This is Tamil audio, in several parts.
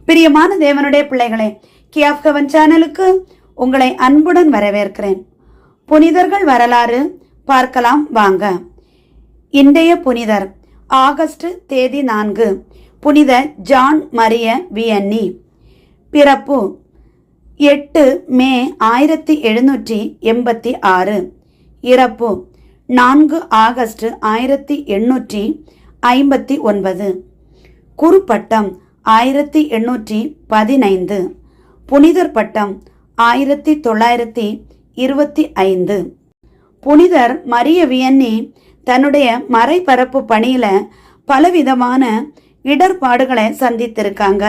பிரியமான தேவனுடைய பிள்ளைகளே, கியாப் கவன் சேனலுக்கு உங்களை அன்புடன் வரவேற்கிறேன். புனிதர்கள் வரலாறு பார்க்கலாம் வாங்க. இன்றைய புனிதர் ஆகஸ்ட் தேதி 4, புனித ஜான் மரிய வியன்னி. பிறப்பு 8 மே 1786. இறப்பு 4 ஆகஸ்ட் 1859. குருப்பட்டம் 1815. புனிதர் பட்டம் 1925. புனிதர் மரிய வியன்னி தன்னுடைய மறைபரப்பு பணியில பலவிதமான இடர்பாடுகளை சந்தித்திருக்காங்க.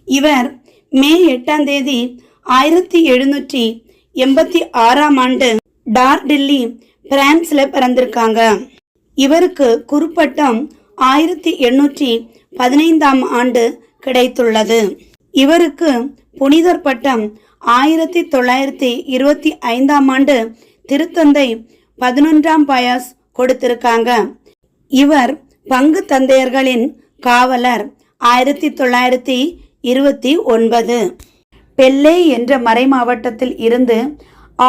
இவர் மே 8 தேதி 1786 டார்டில்லி பிரான்ஸ்ல பிறந்திருக்காங்க. இவருக்கு குருப்பட்டம் 1815 கிடைத்துள்ளது. இவருக்கு புனிதர் பட்டம் 1925 திருத்தந்தை 11 பயாஸ் கொடுத்திருக்காங்க. இவர் பங்கு தந்தையர்களின் காவலர் 1929. பெல்லே என்ற மறை மாவட்டத்தில் இருந்து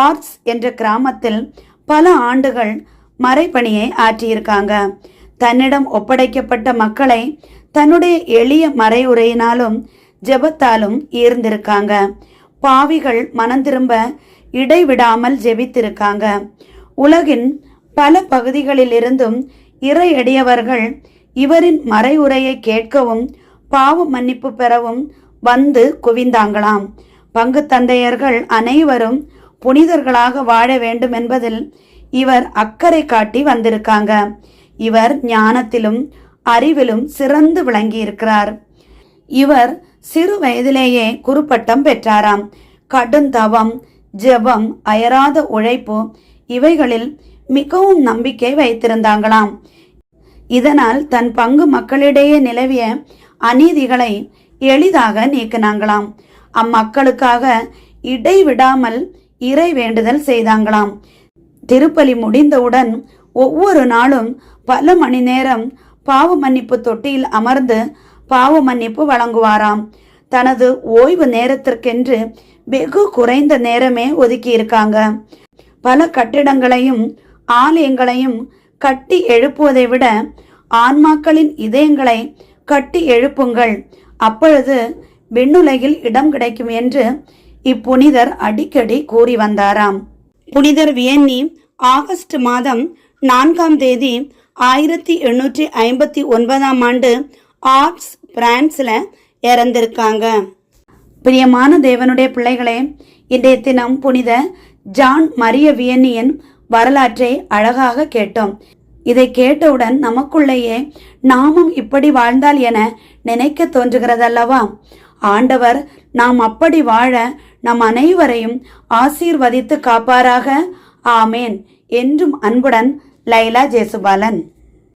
ஆர்ட்ஸ் என்ற கிராமத்தில் பல ஆண்டுகள் மறைப்பணியை ஆற்றியிருக்காங்க. தன்னிடம் ஒப்படைக்கப்பட்ட மக்களை தன்னுடைய எளிய மறையுரையினாலும் ஜெபத்தாலும் ஈர்ந்திருக்காங்க. பாவிகள் மனம் திரும்ப இடைவிடாமல் ஜெபித்திருக்காங்க. உலகின் பல பகுதிகளிலிருந்தும் இறையடியவர்கள் இவரின் மறையுரையை கேட்கவும் பாவ மன்னிப்பு பெறவும் வந்து குவிந்தாங்களாம். பங்கு தந்தையர்கள் அனைவரும் புனிதர்களாக வாழ வேண்டும் என்பதில் இவர் அக்கறை காட்டி வந்திருக்காங்க. இவர் ஞானத்திலும் அறிவிலும் சிறந்து விளங்கி இருக்கிறார். இவர் சிறு வயதிலேயே குருப்பட்டம் பெற்றாராம். கடுந்தவம், ஜெபம், அயராத உழைப்பு இவைகளில் மிகவும் நம்பிக்கை வைத்திருந்தாங்களாம். இதனால் தன் பங்கு மக்களிடையே நிலவிய அநீதிகளை எளிதாக நீக்கினாங்களாம். அம்மக்களுக்காக இடைவிடாமல் இறை வேண்டுதல் செய்தாங்களாம். திருப்பலி முடிந்தவுடன் ஒவ்வொரு நாளும் பல மணி நேரம் பாவ மன்னிப்பு தொட்டியில் அமர்ந்து பாவ மன்னிப்பு வழங்குவாராம். தனது ஓய்வு நேரத்திற்கென்று வெகு குறைந்த நேரமே ஒதுக்கி இருக்காங்க. பல கட்டிடங்களையும் ஆலயங்களையும் கட்டி எழுப்புவதை விட ஆன்மாக்களின் இதயங்களை கட்டி எழுப்புங்கள், அப்பொழுது விண்ணுலகில் இடம் கிடைக்கும் என்று இப்புனிதர் அடிக்கடி கூறி வந்தாராம். புனிதர் வியன்னி ஆகஸ்ட் மாதம் 4 தேதி 1859 ஆர்ட்ஸ் பிரான்ஸ்ல இறந்திருக்காங்க. பிரியமான தேவனுடைய பிள்ளைகளே, இன்றைய தினம் புனித ஜான் மரிய வியன்னியின் வரலாற்றை அழகாக கேட்டோம். இதை கேட்டவுடன் நமக்குள்ளேயே நாமும் இப்படி வாழ்ந்தால் என நினைக்க தோன்றுகிறதல்லவா? ஆண்டவர் நாம் அப்படி வாழ நம் அனைவரையும் ஆசீர்வதித்து காப்பாராக. ஆமேன். என்றும் அன்புடன் லைலா ஜேசுபாலன்.